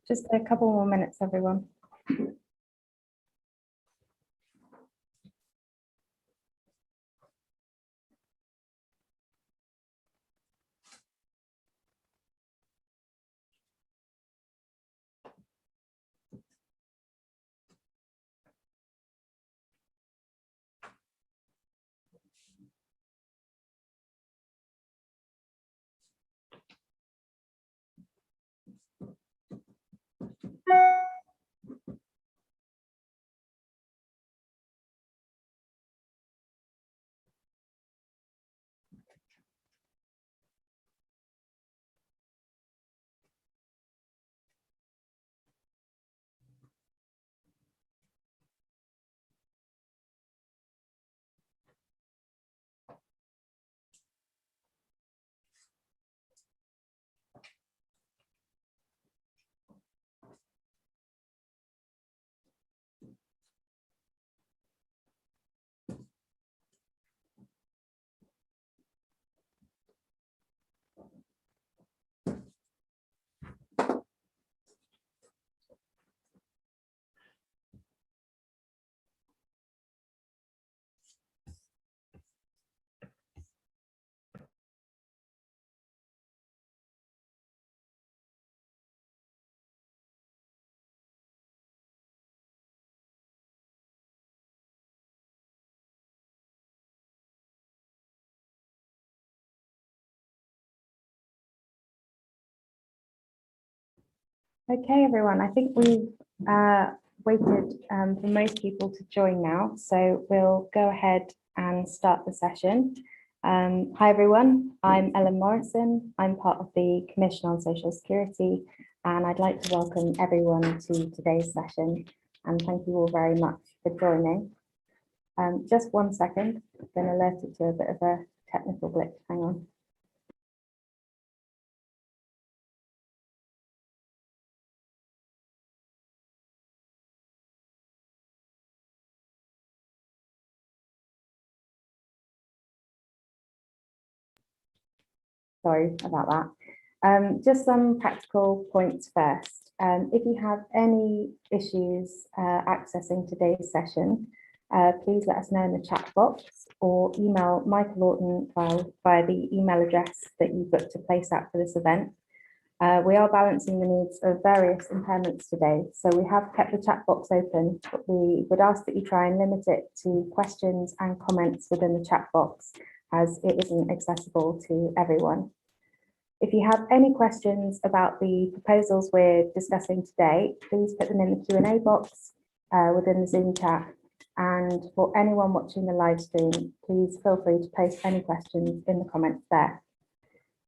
Just a couple more minutes, everyone. Okay, everyone, I think we've waited for most people to join now, so we'll go ahead and start the session. Hi, everyone, I'm Ellen Morrison. I'm part of the Commission on Social Security, and I'd like to welcome everyone to today's session, and thank you all very much for joining. Just 1 second, I've been alerted to a bit of a technical glitch, hang on. Sorry about that. Just some practical points first. If you have any issues accessing today's session, please let us know in the chat box or email Michael Lawton via the email address that you booked to place out for this event. We are balancing the needs of various impairments today, so we have kept the chat box open, but we would ask that you try and limit it to questions and comments within the chat box, as it isn't accessible to everyone. If you have any questions about the proposals we're discussing today, please put them in the Q&A box within the Zoom chat. And for anyone watching the live stream, please feel free to post any questions in the comments there.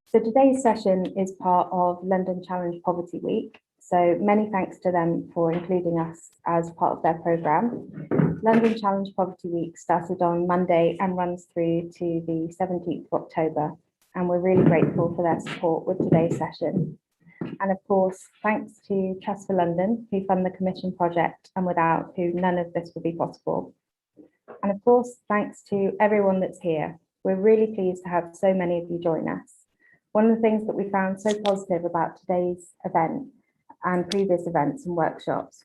So today's session is part of London Challenge Poverty Week. So many thanks to them for including us as part of their programme. London Challenge Poverty Week started on Monday and runs through to the 17th of October. And we're really grateful for their support with today's session. And of course, thanks to Trust for London, who fund the Commission project and without who none of this would be possible. And of course, thanks to everyone that's here. We're really pleased to have so many of you join us. One of the things that we found so positive about today's event and previous events and workshops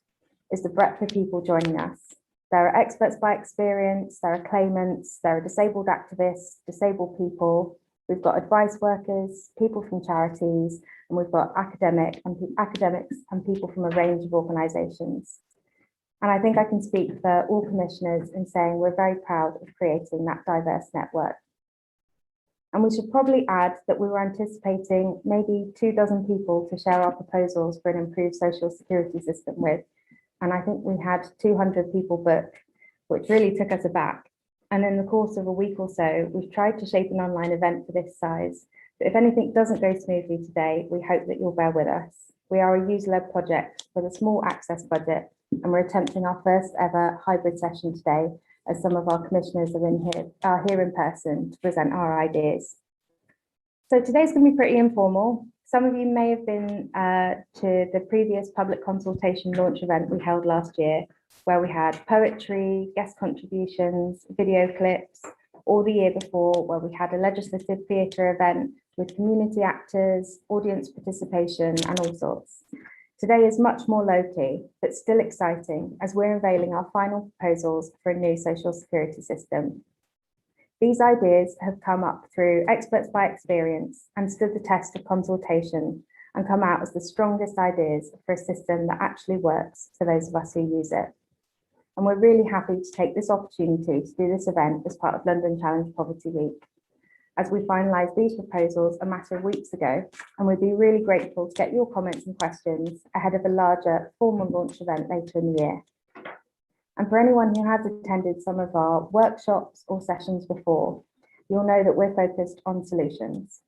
is the breadth of people joining us. There are experts by experience, there are claimants, there are disabled activists, disabled people, we've got advice workers, people from charities, and we've got academics and people from a range of organisations. And I think I can speak for all commissioners in saying we're very proud of creating that diverse network. And we should probably add that we were anticipating maybe 24 people to share our proposals for an improved social security system with. And I think we had 200 people book, which really took us aback. And in the course of a week or so, we've tried to shape an online event for this size. But if anything doesn't go smoothly today, we hope that you'll bear with us. We are a user-led project with a small access budget, and we're attempting our first ever hybrid session today, as some of our commissioners are here in person to present our ideas. So today's going to be pretty informal. Some of you may have been to the previous public consultation launch event we held last year, where we had poetry, guest contributions, video clips, or the year before, where we had a legislative theatre event with community actors, audience participation, and all sorts. Today is much more low-key, but still exciting as we're unveiling our final proposals for a new social security system. These ideas have come up through experts by experience and stood the test of consultation and come out as the strongest ideas for a system that actually works for those of us who use it. And we're really happy to take this opportunity to do this event as part of London Challenge Poverty Week, as we finalised these proposals a matter of weeks ago, and we'd be really grateful to get your comments and questions ahead of a larger formal launch event later in the year. And for anyone who has attended some of our workshops or sessions before, you'll know that we're focused on solutions.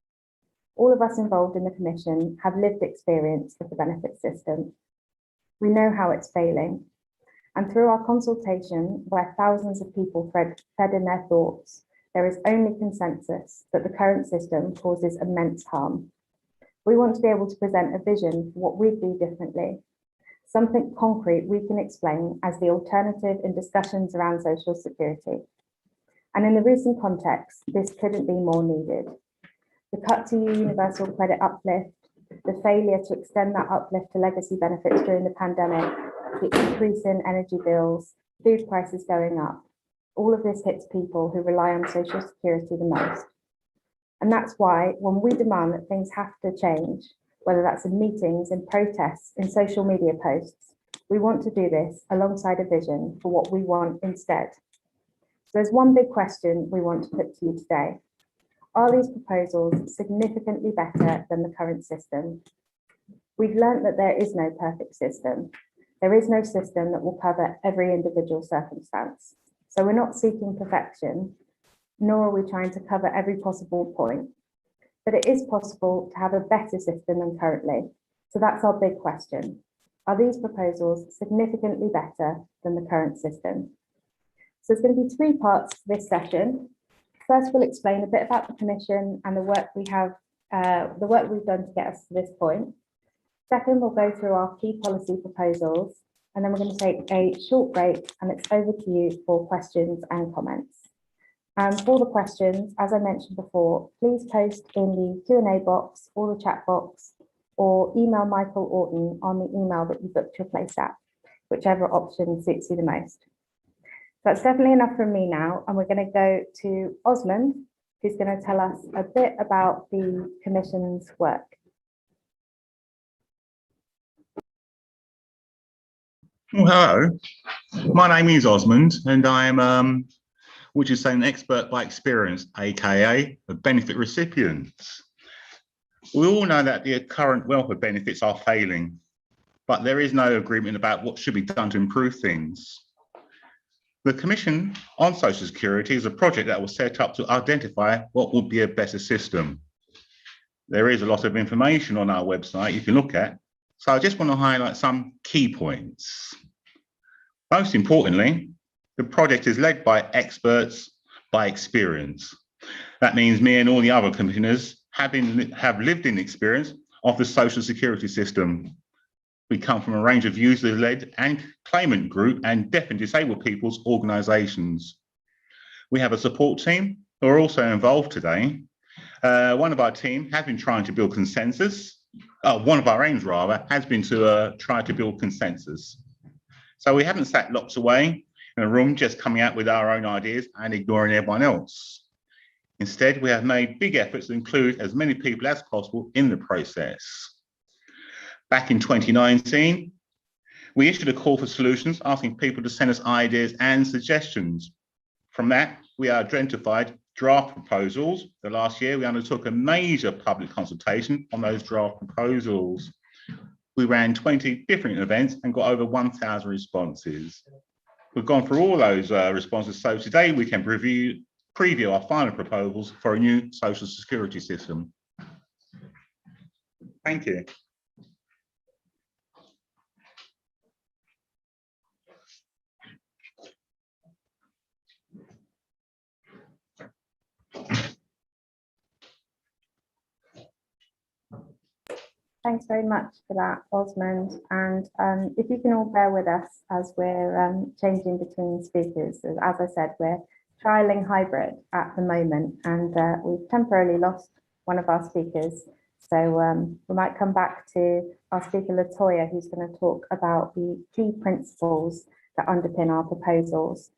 All of us involved in the Commission have lived experience of the benefit system. We know how it's failing. And through our consultation, where thousands of people fed in their thoughts, there is only consensus that the current system causes immense harm. We want to be able to present a vision for what we'd do differently, something concrete we can explain as the alternative in discussions around social security. And in the recent context, this couldn't be more needed. The cut to universal credit uplift, the failure to extend that uplift to legacy benefits during the pandemic, the increase in energy bills, food prices going up, all of this hits people who rely on social security the most. And that's why when we demand that things have to change, whether that's in meetings, in protests, in social media posts, we want to do this alongside a vision for what we want instead. So there's one big question we want to put to you today. Are these proposals significantly better than the current system? We've learned that there is no perfect system. There is no system that will cover every individual circumstance. So we're not seeking perfection, nor are we trying to cover every possible point. But it is possible to have a better system than currently. So that's our big question. Are these proposals significantly better than the current system? So there's going to be three parts to this session. First, we'll explain a bit about the Commission and the work we've done to get us to this point. Second, we'll go through our key policy proposals, and then we're going to take a short break, and it's over to you for questions and comments. And for the questions, as I mentioned before, please post in the Q&A box or the chat box, or email Michael Orton on the email that you booked your place at, whichever option suits you the most. That's definitely enough from me now, and we're going to go to Osmond, who's going to tell us a bit about the Commission's work. Well, hello, my name is Osmond, and I am, would you say, an expert by experience, aka a benefit recipient. We all know that the current welfare benefits are failing, but there is no agreement about what should be done to improve things. The Commission on Social Security is a project that was set up to identify what would be a better system. There is a lot of information on our website you can look at, so I just want to highlight some key points. Most importantly, the project is led by experts by experience. That means me and all the other commissioners have lived in experience of the social security system. We come from a range of user-led and claimant group and deaf and disabled people's organisations. We have a support team who are also involved today. One of our team has been trying to build consensus. One of our aims, rather, has been to try to build consensus. So we haven't sat locked away in a room just coming out with our own ideas and ignoring everyone else. Instead, we have made big efforts to include as many people as possible in the process. Back in 2019, we issued a call for solutions, asking people to send us ideas and suggestions. From that, we identified draft proposals. The last year, we undertook a major public consultation on those draft proposals. We ran 20 different events and got over 1,000 responses. We've gone through all those responses, so today we can preview our final proposals for a new social security system. Thank you. Thanks very much for that, Osmond. And if you can all bear with us as we're changing between speakers. As I said, we're trialing hybrid at the moment, and we've temporarily lost one of our speakers. So we might come back to our speaker, Latoya, who's going to talk about the key principles that underpin our proposals.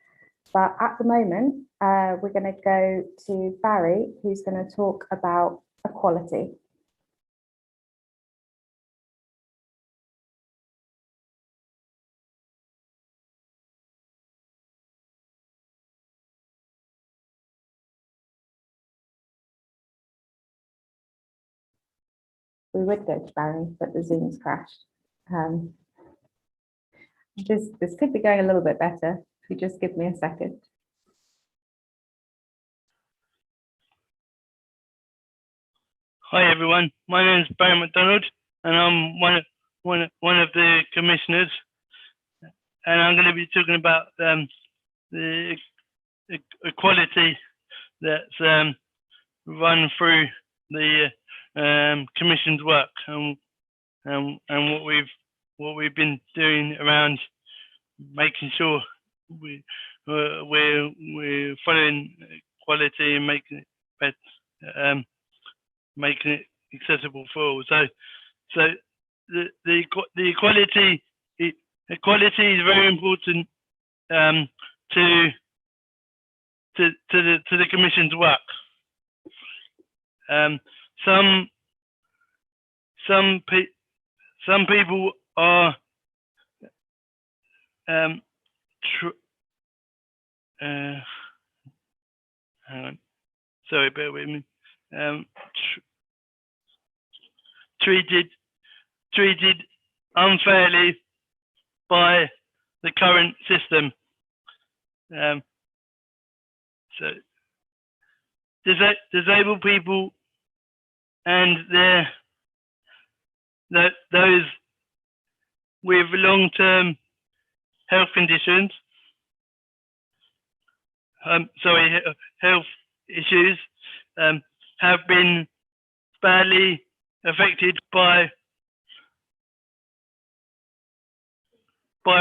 But at the moment, we're going to go to Barry, who's going to talk about equality. We would go to Barry, but the Zoom's crashed. This could be going a little bit better. If you just give me a second. Hi everyone, my name is Barry McDonald and I'm one of the commissioners, and I'm going to be talking about the equality that's run through the commission's work and what we've been doing around making sure we're following equality and making it better, making it accessible for all. So the equality is very important to the commission's work. Some people are hang on, sorry, bear with me. Treated unfairly by the current system. So disabled people and those with long-term health conditions, health issues, have been badly affected by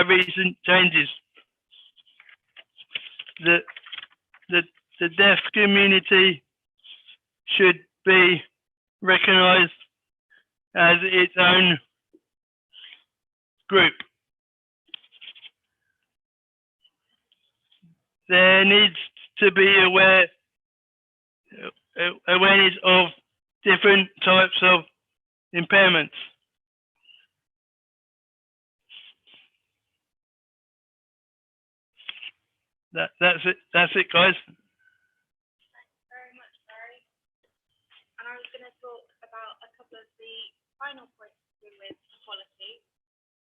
recent changes. The deaf community should be recognised as its own group. There needs to be awareness of different types of impairments. That's it, guys. Thanks very much, Barry. And I was going to talk about a couple of the final points to do with equality.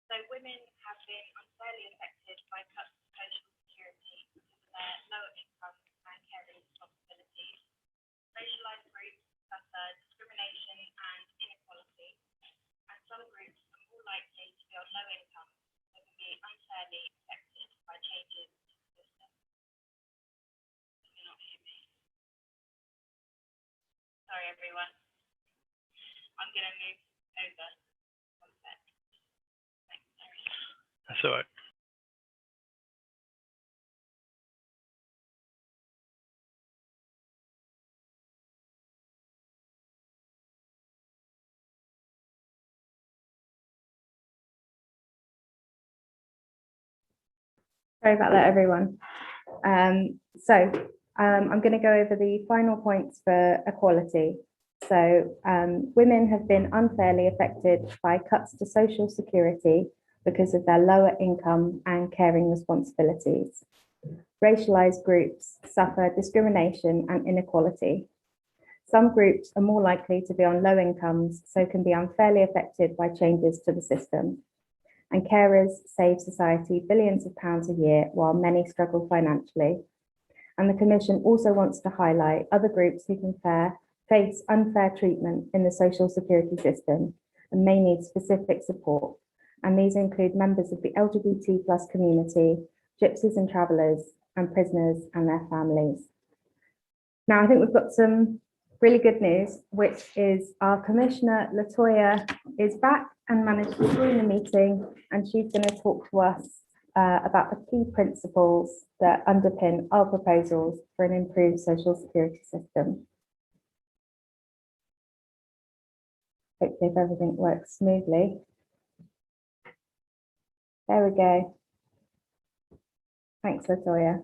So women have been unfairly affected by cuts to social security because of their lower income and caring responsibilities. Racialised groups suffer discrimination and inequality, and some groups are more likely to be on low income and can be unfairly affected by changes to the system. Can you not hear me? Sorry, everyone. I'm going to move over. One sec. Thanks, Barry. That's all right. Sorry about that, everyone. I'm going to go over the final points for equality. So women have been unfairly affected by cuts to social security because of their lower income and caring responsibilities. Racialised groups suffer discrimination and inequality. Some groups are more likely to be on low incomes, so can be unfairly affected by changes to the system. And carers save society billions of pounds a year while many struggle financially. And the Commission also wants to highlight other groups who can face unfair treatment in the social security system and may need specific support. And these include members of the LGBT+ community, gypsies and travellers, and prisoners and their families. Now, I think we've got some really good news, which is our Commissioner Latoya is back and managed to join the meeting, and she's going to talk to us about the key principles that underpin our proposals for an improved social security system. hopefully if everything works smoothly. There we go. Thanks, Latoya.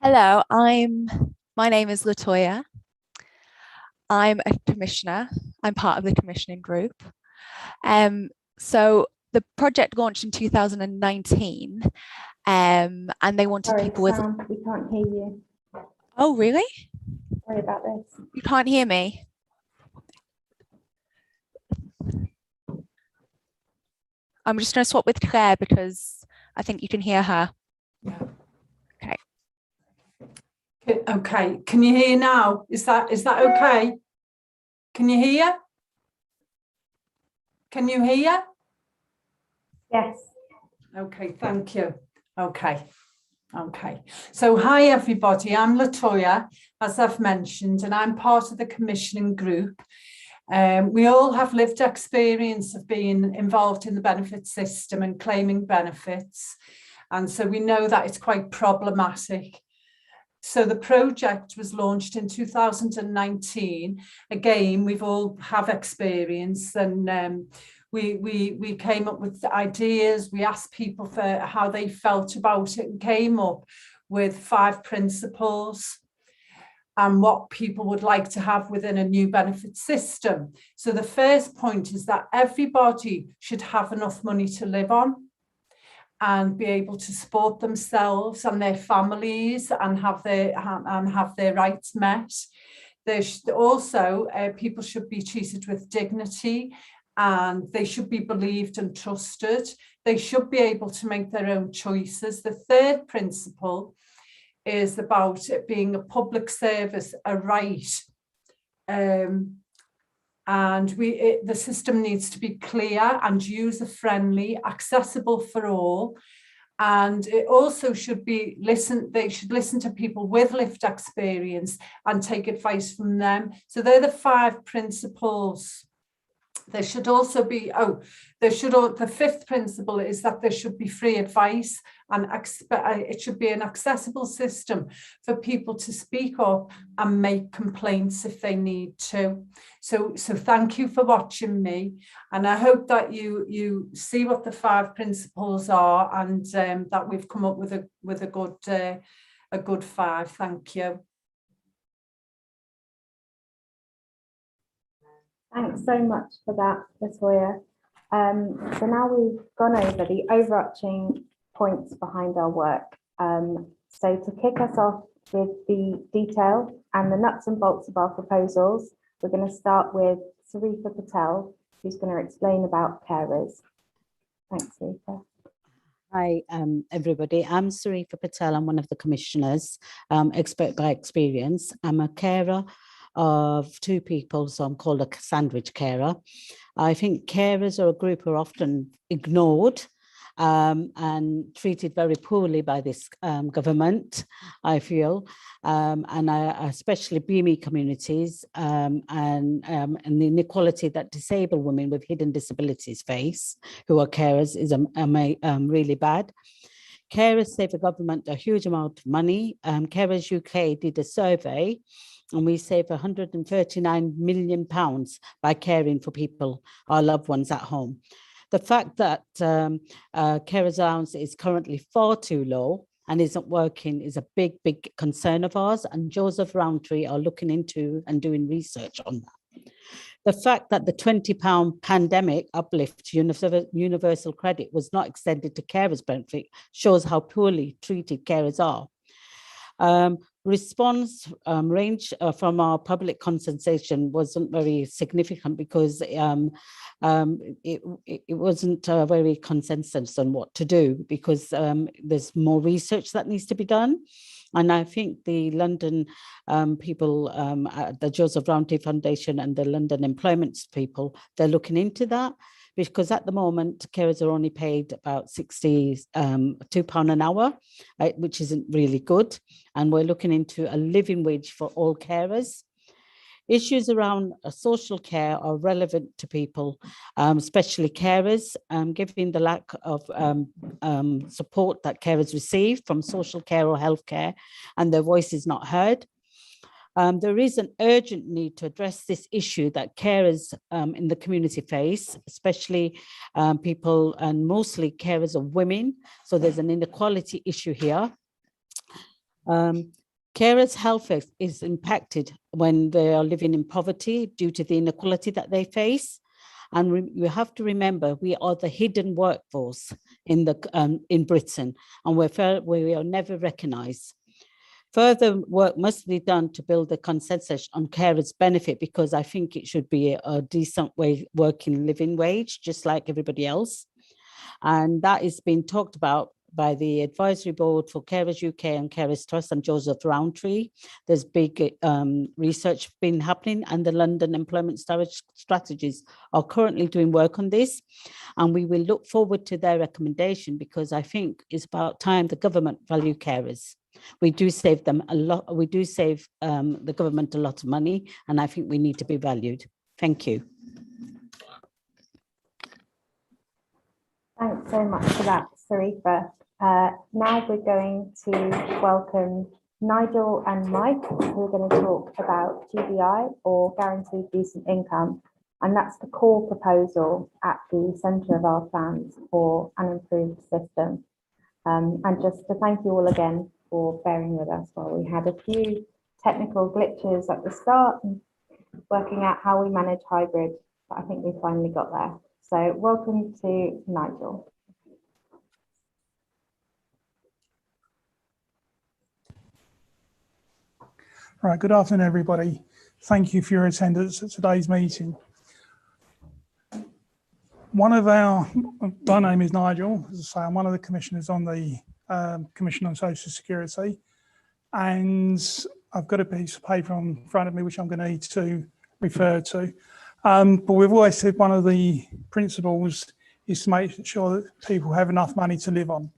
Hello, my name is Latoya. I'm a commissioner. I'm part of the commissioning group. So the project launched in 2019, and they wanted Sorry, people with. Sam, we can't hear you. Oh, really? Sorry about this. You can't hear me? I'm just going to swap with Claire because I think you can hear her. Yeah. Okay. Okay, can you hear now? Is that okay? Can you hear? Can you hear? Yes. Okay, thank you. Okay. So hi everybody, I'm Latoya, as I've mentioned, and I'm part of the commissioning group. We all have lived experience of being involved in the benefit system and claiming benefits, and so we know that it's quite problematic. So the project was launched in 2019. Again, we've all have experience, and we came up with the ideas. We asked people for how they felt about it and came up with 5 principles and what people would like to have within a new benefit system. So the first point is that everybody should have enough money to live on and be able to support themselves and their families and have their rights met. There should also, people should be treated with dignity, and they should be believed and trusted. They should be able to make their own choices. The third principle is about it being a public service, a right. And the system needs to be clear and user-friendly, accessible for all. And it also should be they should listen to people with lived experience and take advice from them. So they're the 5 principles. There should also be, the 5th principle is that there should be free advice, and it should be an accessible system for people to speak up and make complaints if they need to. So thank you for watching me, and I hope that you see what the 5 principles are, and that we've come up with a good 5. Thank you. Thanks so much for that, Latoya. So now we've gone over the overarching points behind our work. So to kick us off with the detail and the nuts and bolts of our proposals, we're going to start with Sarifa Patel, who's going to explain about carers. Thanks, Sarifa. Hi, everybody. I'm Sarifa Patel. I'm one of the commissioners, expert by experience. I'm a carer of 2 people, so I'm called a sandwich carer. I think carers are a group who are often ignored and treated very poorly by this government, I feel, and especially BME communities, and the inequality that disabled women with hidden disabilities face, who are carers, is really bad. Carers save the government a huge amount of money. Carers UK did a survey, and we save £139 million by caring for people, our loved ones at home. The fact that carers allowance is currently far too low and isn't working is a big concern of ours, and Joseph Rowntree are looking into and doing research on that. The fact that the £20 pandemic uplift to universal credit was not extended to carers benefit shows how poorly treated carers are. Response range from our public consultation wasn't very significant because it wasn't very consensus on what to do, because there's more research that needs to be done. And I think the London people at the Joseph Rowntree Foundation and the London employment people, they're looking into that, because at the moment carers are only paid about £62 an hour, which isn't really good. And we're looking into a living wage for all carers. Issues around social care are relevant to people, especially carers, given the lack of support that carers receive from social care or healthcare, and their voice is not heard. There is an urgent need to address this issue that carers in the community face, especially people and mostly carers of women. So there's an inequality issue here. Carers' health is impacted when they are living in poverty due to the inequality that they face. And we have to remember, we are the hidden workforce in Britain, and we are never recognised. Further work must be done to build a consensus on carers' benefit, because I think it should be a decent working living wage, just like everybody else. And that is being talked about by the Advisory Board for Carers UK and Carers Trust and Joseph Rowntree. There's big research been happening, and the London Employment Strategies are currently doing work on this. And we will look forward to their recommendation, because I think it's about time the government value carers. We do save them a lot. We do save the government a lot of money, and I think we need to be valued. Thank you. Thanks so much for that, Sarifa. Now we're going to welcome Nigel and Mike, who are going to talk about GDI, or Guaranteed Decent Income. And that's the core proposal at the centre of our plans for an improved system. And just to thank you all again for bearing with us while we had a few technical glitches at the start and working out how we manage hybrid, but I think we finally got there. So welcome to Nigel. Right, good afternoon, everybody. Thank you for your attendance at today's meeting. My name is Nigel. As I say, I'm one of the commissioners on the Commission on Social Security, and I've got a piece of paper in front of me which I'm going to need to refer to. But we've always said one of the principles is to make sure that people have enough money to live on.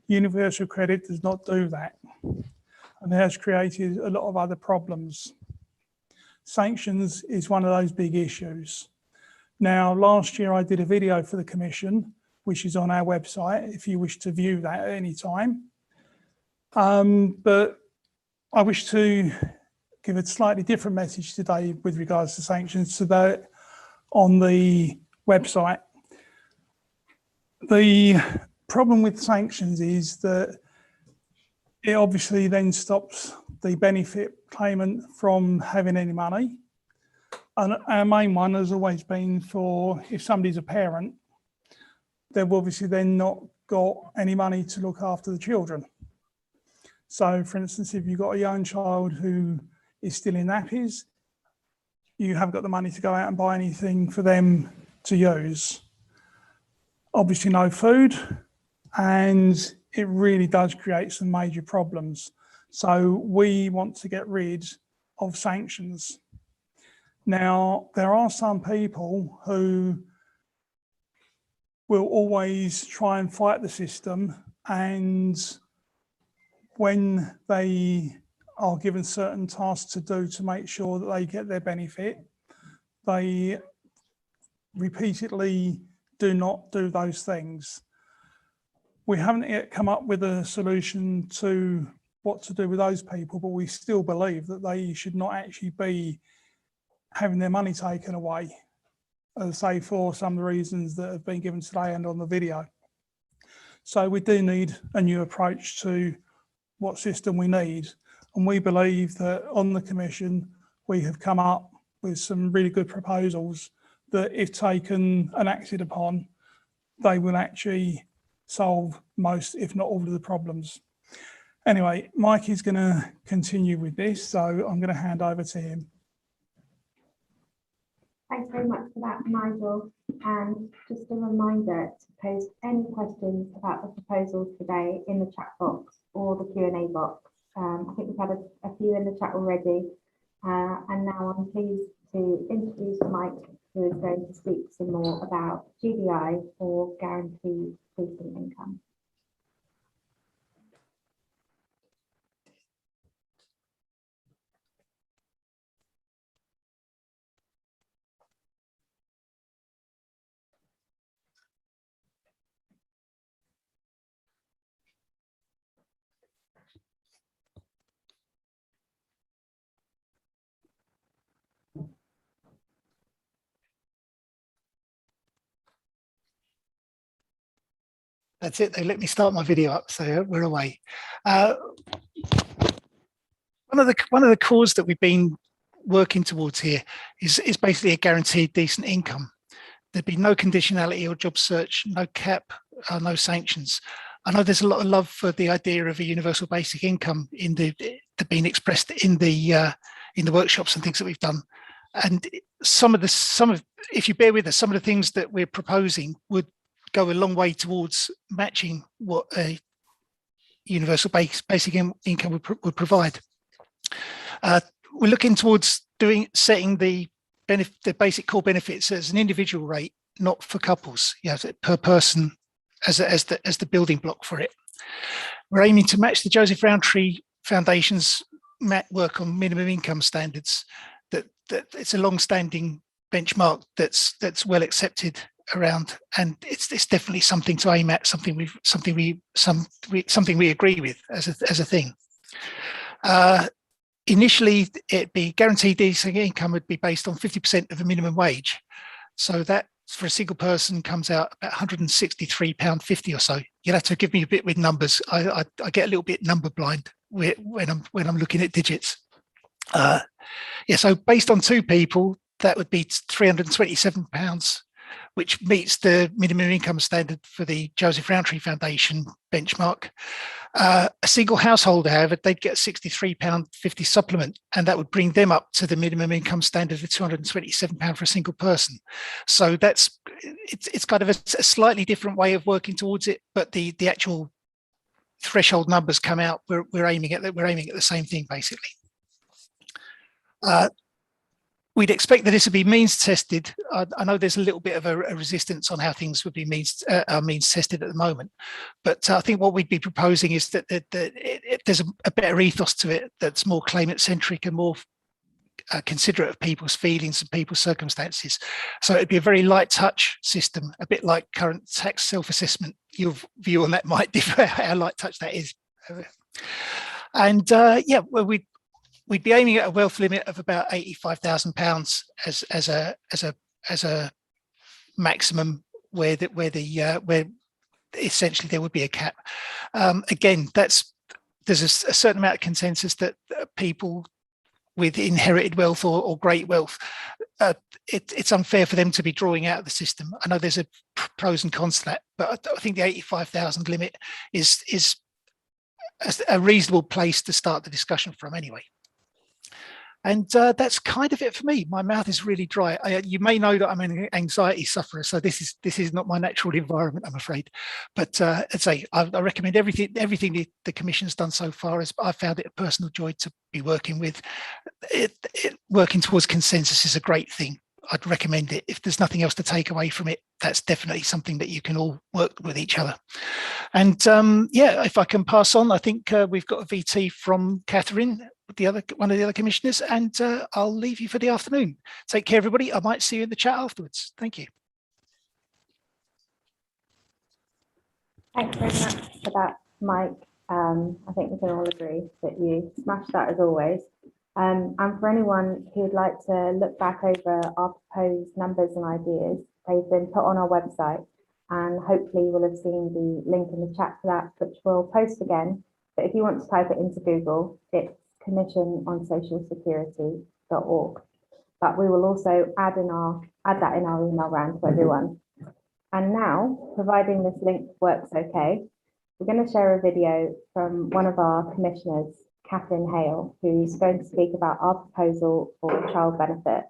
Universal credit does not do that, and it has created a lot of other problems. Sanctions is one of those big issues. Now, last year I did a video for the Commission, which is on our website if you wish to view that at any time. But I wish to give a slightly different message today with regards to sanctions to that on the website. The problem with sanctions is that it obviously then stops the benefit claimant from having any money. And our main one has always been for if somebody's a parent, they've obviously then not got any money to look after the children. So for instance, if you've got a young child who is still in nappies, you haven't got the money to go out and buy anything for them to use. Obviously no food, and it really does create some major problems. So we want to get rid of sanctions. Now, there are some people who will always try and fight the system, and when they are given certain tasks to do to make sure that they get their benefit, they repeatedly do not do those things. We haven't yet come up with a solution to what to do with those people, but we still believe that they should not actually be having their money taken away, as I say, for some of the reasons that have been given today and on the video. So we do need a new approach to what system we need. And we believe that on the Commission, we have come up with some really good proposals that if taken and acted upon, they will actually solve most, if not all of the problems. Anyway, Mike is going to continue with this, so I'm going to hand over to him. Thanks very much for that, Nigel. And just a reminder to post any questions about the proposals today in the chat box or the Q&A box. I think we've had a few in the chat already. And now I'm pleased to introduce Mike, who is going to speak some more about GDI, or Guaranteed Decent Income. That's it. They let me start my video up, so we're away. One of the cores that we've been working towards here is basically a guaranteed decent income. There'd be no conditionality or job search, no cap, no sanctions. I know there's a lot of love for the idea of a universal basic income in the being expressed in the workshops and things that we've done. And if you bear with us, some of the things that we're proposing would go a long way towards matching what a universal basic income would provide. We're looking towards setting the basic core benefits as an individual rate, not for couples, per person as the building block for it. We're aiming to match the Joseph Rowntree Foundation's work on minimum income standards. That it's a long-standing benchmark that's well accepted around, and it's definitely something to aim at, something we agree with as a thing. Initially, it'd be guaranteed decent income would be based on 50% of a minimum wage. So that for a single person comes out about £163.50 or so. You'll have to give me a bit with numbers. I get a little bit number blind when I'm looking at digits. So based on 2 people, that would be £327, which meets the minimum income standard for the Joseph Rowntree Foundation benchmark. A single household, however, they'd get a £63.50 supplement, and that would bring them up to the minimum income standard of £227 for a single person. So it's kind of a slightly different way of working towards it, but the actual threshold numbers come out. We're aiming at the same thing basically. We'd expect that this would be means tested. I know there's a little bit of a resistance on how things would be means tested at the moment, but I think what we'd be proposing is that there's a better ethos to it that's more claimant centric and more considerate of people's feelings and people's circumstances. So it'd be a very light touch system, a bit like current tax self-assessment. Your view on that might differ, how light touch that is. And we'd be aiming at a wealth limit of about £85,000 as a maximum, where essentially there would be a cap. Again, there's a certain amount of consensus that people with inherited wealth or great wealth, it's unfair for them to be drawing out of the system. I know there's a pros and cons to that, but I think the 85,000 limit is a reasonable place to start the discussion from anyway. And that's kind of it for me. My mouth is really dry. You may know that I'm an anxiety sufferer, so this is not my natural environment, I'm afraid. But I'd say I recommend everything the Commission's done so far. I found it a personal joy to be working with. Working towards consensus is a great thing. I'd recommend it. If there's nothing else to take away from it, that's definitely something that you can all work with each other. And if I can pass on, I think we've got a VT from Catherine, one of the other commissioners, and I'll leave you for the afternoon. Take care, everybody. I might see you in the chat afterwards. Thank you. Thanks very much for that, Mike. I think we can all agree that you smashed that as always. And for anyone who'd like to look back over our proposed numbers and ideas, they've been put on our website, and hopefully you will have seen the link in the chat for that, which we'll post again. But if you want to type it into Google, it's commissiononsocialsecurity.org. But we will also add that in our email round to everyone. And now, providing this link works okay, we're going to share a video from one of our commissioners, Catherine Hale, who's going to speak about our proposal for child benefit.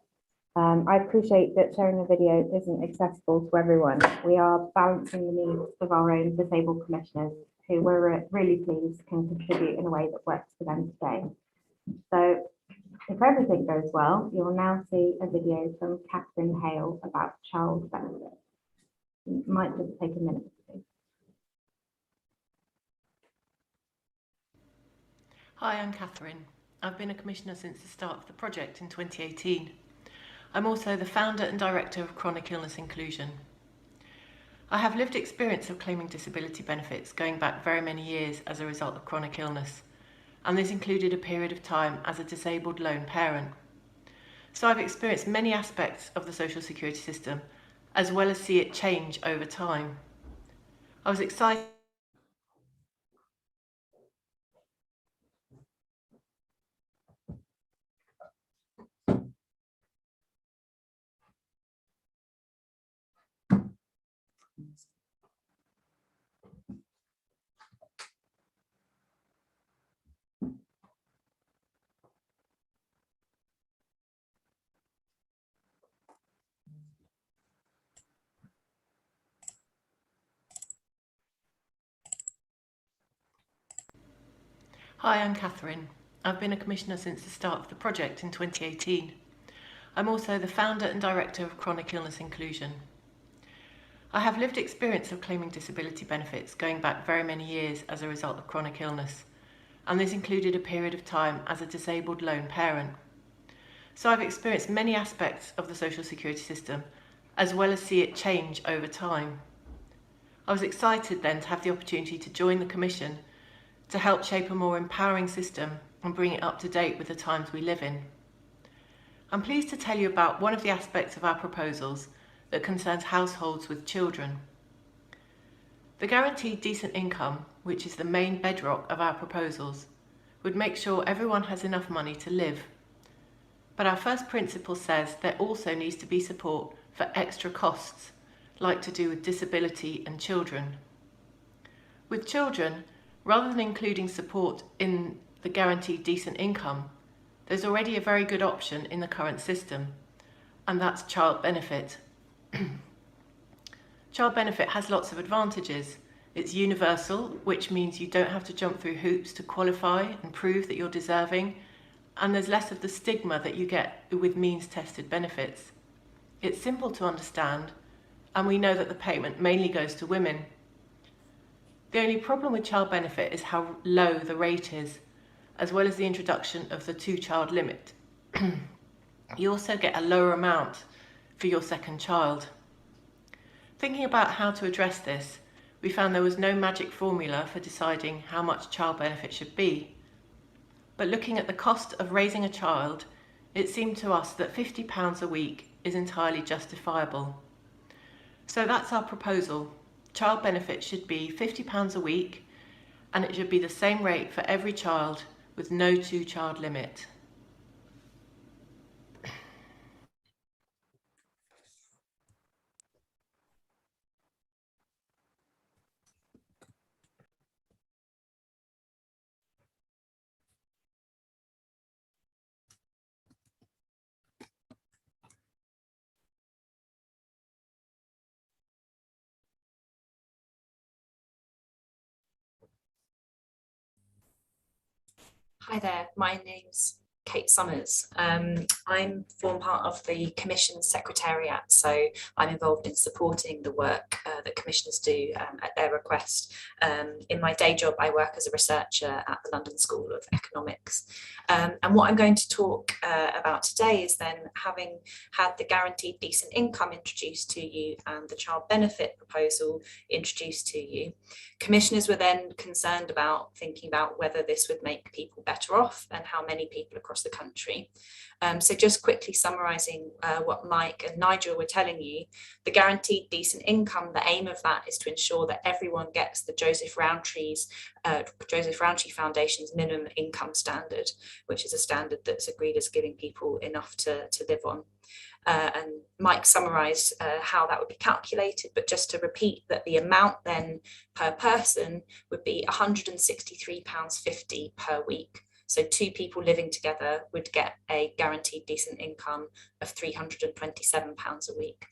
I appreciate that sharing a video isn't accessible to everyone. We are balancing the needs of our own disabled commissioners, who we're really pleased can contribute in a way that works for them today. So if everything goes well, you'll now see a video from Catherine Hale about child benefit. It might just take a minute or two. Hi, I'm Catherine. I've been a commissioner since the start of the project in 2018. I'm also the founder and director of Chronic Illness Inclusion. I have lived experience of claiming disability benefits going back very many years as a result of chronic illness, and this included a period of time as a disabled lone parent. So I've experienced many aspects of the social security system, as well as see it change over time. I was excited. Hi, I'm Catherine. I've been a Commissioner since the start of the project in 2018. I'm also the founder and director of Chronic Illness Inclusion. I have lived experience of claiming disability benefits going back very many years as a result of chronic illness, and this included a period of time as a disabled lone parent. So I've experienced many aspects of the social security system, as well as see it change over time. I was excited then to have the opportunity to join the Commission to help shape a more empowering system and bring it up to date with the times we live in. I'm pleased to tell you about one of the aspects of our proposals that concerns households with children. The guaranteed decent income, which is the main bedrock of our proposals, would make sure everyone has enough money to live. But our first principle says there also needs to be support for extra costs, like to do with disability and children. With children, rather than including support in the guaranteed decent income, there's already a very good option in the current system, and that's child benefit. Child benefit has lots of advantages. It's universal, which means you don't have to jump through hoops to qualify and prove that you're deserving, and there's less of the stigma that you get with means-tested benefits. It's simple to understand, and we know that the payment mainly goes to women. The only problem with child benefit is how low the rate is, as well as the introduction of the 2-child limit. You also get a lower amount for your second child. Thinking about how to address this, we found there was no magic formula for deciding how much child benefit should be. But looking at the cost of raising a child, it seemed to us that £50 a week is entirely justifiable. So that's our proposal. Child benefit should be £50 a week, and it should be the same rate for every child with no 2-child limit. Hi there, my name's Kate Summers. I'm form part of the Commission's Secretariat, so I'm involved in supporting the work that Commissioners do at their request. In my day job, I work as a researcher at the London School of Economics. And what I'm going to talk about today is then, having had the guaranteed decent income introduced to you and the child benefit proposal introduced to you, Commissioners were then concerned about thinking about whether this would make people better off and how many people across the country. So just quickly summarising what Mike and Nigel were telling you, the guaranteed decent income, the aim of that is to ensure that everyone gets the Joseph Rowntree Foundation's minimum income standard, which is a standard that's agreed as giving people enough to live on. And Mike summarised how that would be calculated, but just to repeat that the amount then per person would be £163.50 per week. So 2 people living together would get a guaranteed decent income of £327 a week.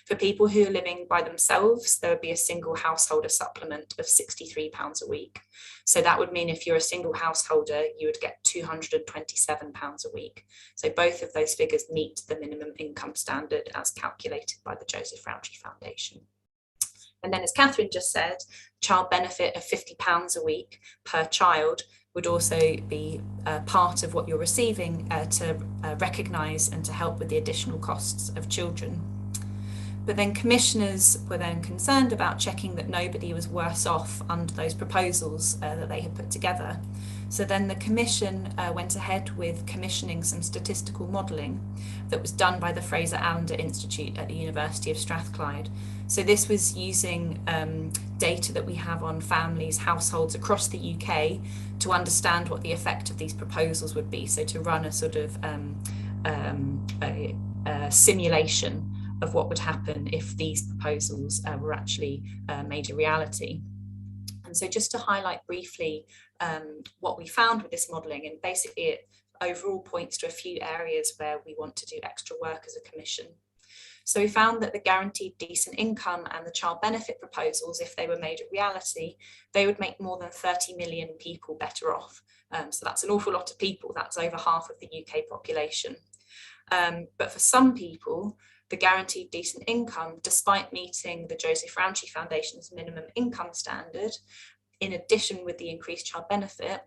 For people who are living by themselves, there would be a single householder supplement of £63 a week. So that would mean if you're a single householder, you would get £227 a week. So both of those figures meet the minimum income standard as calculated by the Joseph Rowntree Foundation. And then, as Catherine just said, child benefit of £50 a week per child would also be part of what you're receiving to recognise and to help with the additional costs of children. But then Commissioners were then concerned about checking that nobody was worse off under those proposals that they had put together. So then the Commission went ahead with commissioning some statistical modelling that was done by the Fraser Allender Institute at the University of Strathclyde. So this was using data that we have on families, households across the UK to understand what the effect of these proposals would be. So to run a sort of a simulation of what would happen if these proposals were actually made a reality. And so just to highlight briefly what we found with this modelling, and basically it overall points to a few areas where we want to do extra work as a commission. So we found that the guaranteed decent income and the child benefit proposals, if they were made a reality, they would make more than 30 million people better off. So that's an awful lot of people. That's over half of the UK population. But for some people, the guaranteed decent income, despite meeting the Joseph Rowntree Foundation's minimum income standard, in addition with the increased child benefit,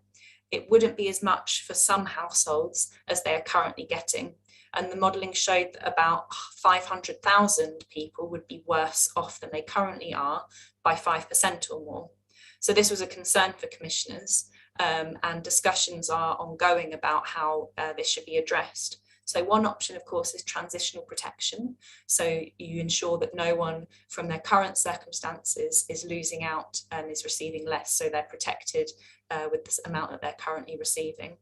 it wouldn't be as much for some households as they are currently getting. And the modelling showed that about 500,000 people would be worse off than they currently are by 5% or more. So this was a concern for commissioners, and discussions are ongoing about how this should be addressed. So one option, of course, is transitional protection. So you ensure that no one from their current circumstances is losing out and is receiving less, so they're protected with this amount that they're currently receiving.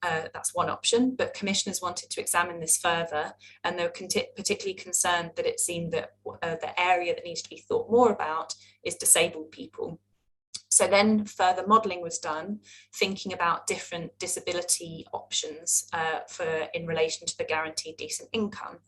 That's one option, but commissioners wanted to examine this further, and they were particularly concerned that it seemed that the area that needs to be thought more about is disabled people. So then further modelling was done, thinking about different disability options in relation to the guaranteed decent income.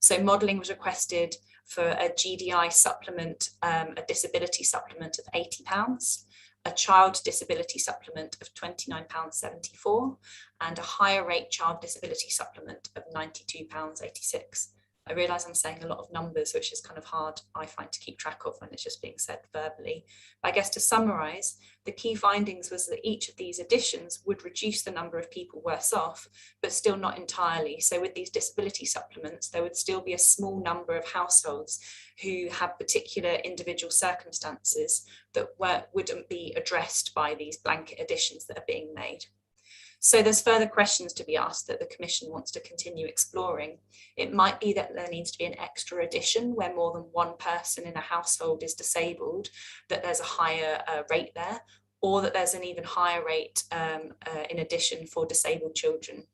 So modelling was requested for a GDI supplement, a disability supplement of £80, a child disability supplement of £29.74, and a higher rate child disability supplement of £92.86. I realise I'm saying a lot of numbers, which is kind of hard, I find, to keep track of when it's just being said verbally. But I guess to summarise, the key findings was that each of these additions would reduce the number of people worse off, but still not entirely. So with these disability supplements, there would still be a small number of households who have particular individual circumstances that wouldn't be addressed by these blanket additions that are being made. So there's further questions to be asked that the Commission wants to continue exploring. It might be that there needs to be an extra addition where more than one person in a household is disabled, that there's a higher rate there, or that there's an even higher rate in addition for disabled children.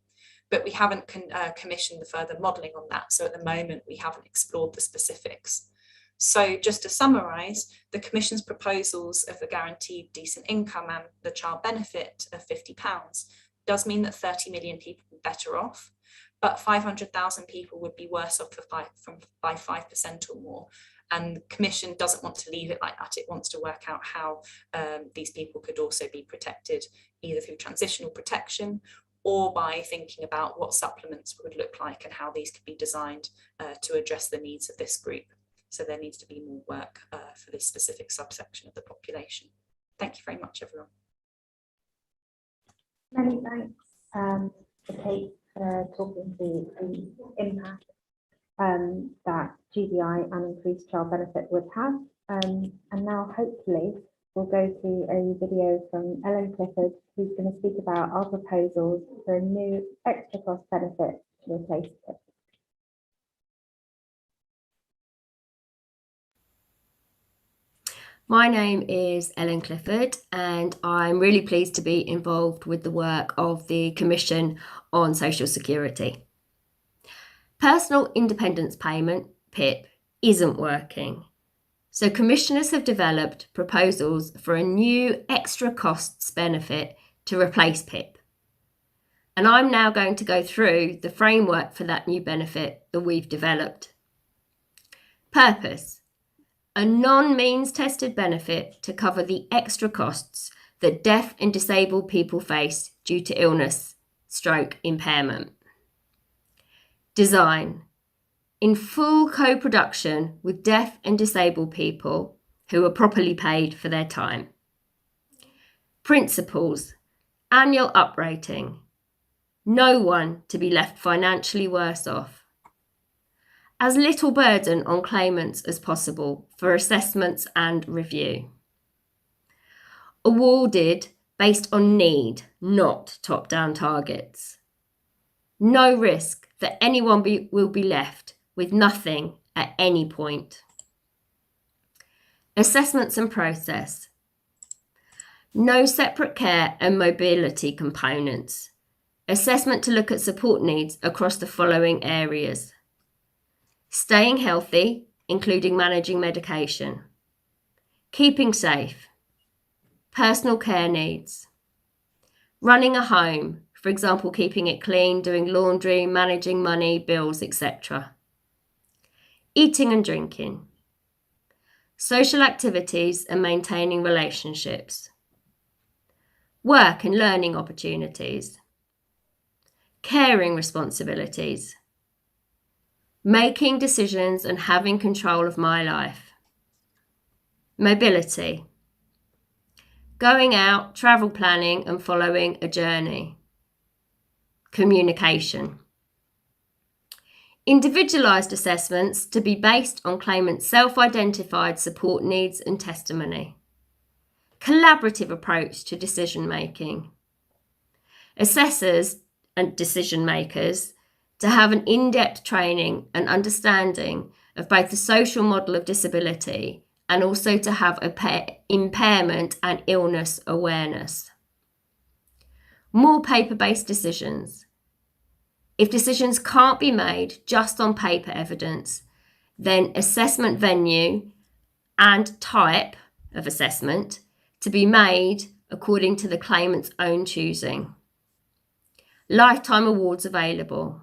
But we haven't commissioned the further modelling on that. So at the moment, we haven't explored the specifics. So just to summarise, the Commission's proposals of the guaranteed decent income and the child benefit of £50 does mean that 30 million people would be better off, but 500,000 people would be worse off by 5% or more. And the Commission doesn't want to leave it like that. It wants to work out how these people could also be protected, either through transitional protection or by thinking about what supplements would look like and how these could be designed to address the needs of this group. So there needs to be more work for this specific subsection of the population. Thank you very much, everyone. Many thanks to Kate for talking to the impact that GDI and increased child benefit would have. And now hopefully we'll go to a video from Ellen Clifford, who's going to speak about our proposals for a new extra cost benefit to replace it. My name is Ellen Clifford, and I'm really pleased to be involved with the work of the Commission on Social Security. Personal Independence Payment, PIP, isn't working. So commissioners have developed proposals for a new extra costs benefit to replace PIP. And I'm now going to go through the framework for that new benefit that we've developed. Purpose: a non-means tested benefit to cover the extra costs that deaf and disabled people face due to illness, stroke, impairment. Design: in full co-production with deaf and disabled people who are properly paid for their time. Principles: annual uprating. No one to be left financially worse off. As little burden on claimants as possible for assessments and review. Awarded based on need, not top-down targets. No risk that anyone will be left with nothing at any point. Assessments and process. No separate care and mobility components. Assessment to look at support needs across the following areas. Staying healthy, including managing medication. Keeping safe. Personal care needs. Running a home, for example, keeping it clean, doing laundry, managing money, bills, etc. Eating and drinking. Social activities and maintaining relationships. Work and learning opportunities. Caring responsibilities. Making decisions and having control of my life. Mobility. Going out, travel planning and following a journey. Communication. Individualised assessments to be based on claimants' self-identified support needs and testimony. Collaborative approach to decision making. Assessors and decision makers to have an in-depth training and understanding of both the social model of disability and also to have impairment and illness awareness. More paper-based decisions. If decisions can't be made just on paper evidence, then assessment venue and type of assessment to be made according to the claimant's own choosing. Lifetime awards available.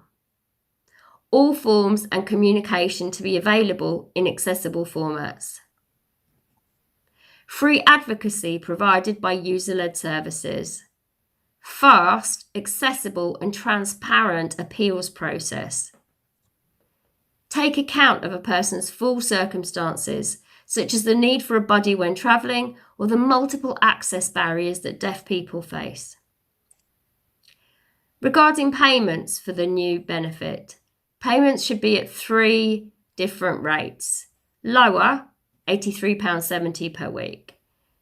All forms and communication to be available in accessible formats. Free advocacy provided by user-led services. Fast, accessible and transparent appeals process. Take account of a person's full circumstances, such as the need for a buddy when travelling or the multiple access barriers that deaf people face. Regarding payments for the new benefit, payments should be at 3 different rates. Lower, £83.70 per week.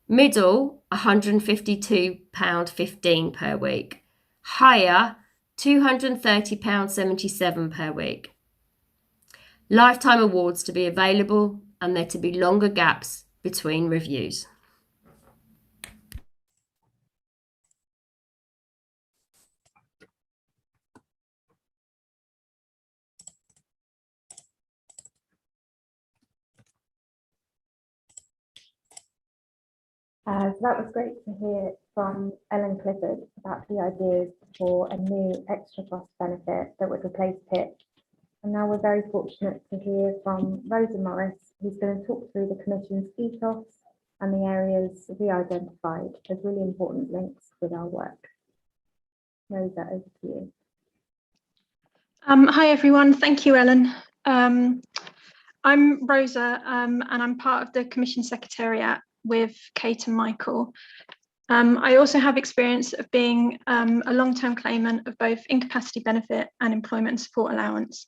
Middle, £152.15 per week. Higher, £230.77 per week. Lifetime awards to be available and there to be longer gaps between reviews. So that was great to hear from Ellen Clifford about the ideas for a new extra cost benefit that would replace PIP. And now we're very fortunate to hear from Rosa Morris, who's going to talk through the Commission's ethos and the areas we identified as really important links with our work. Rosa, over to you. Hi everyone, thank you Ellen. I'm Rosa and I'm part of the Commission Secretariat with Kate and Michael. I also have experience of being a long-term claimant of both incapacity benefit and employment and support allowance.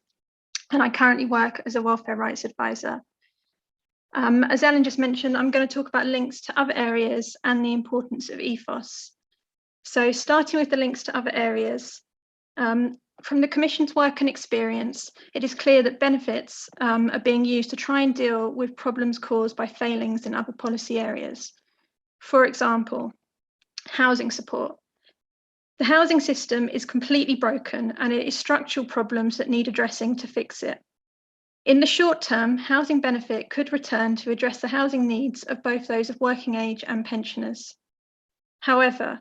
And I currently work as a welfare rights advisor. As Ellen just mentioned, I'm going to talk about links to other areas and the importance of ethos. So starting with the links to other areas, from the Commission's work and experience, it is clear that benefits are being used to try and deal with problems caused by failings in other policy areas. For example, housing support. The housing system is completely broken and it is structural problems that need addressing to fix it. In the short term, housing benefit could return to address the housing needs of both those of working age and pensioners. However,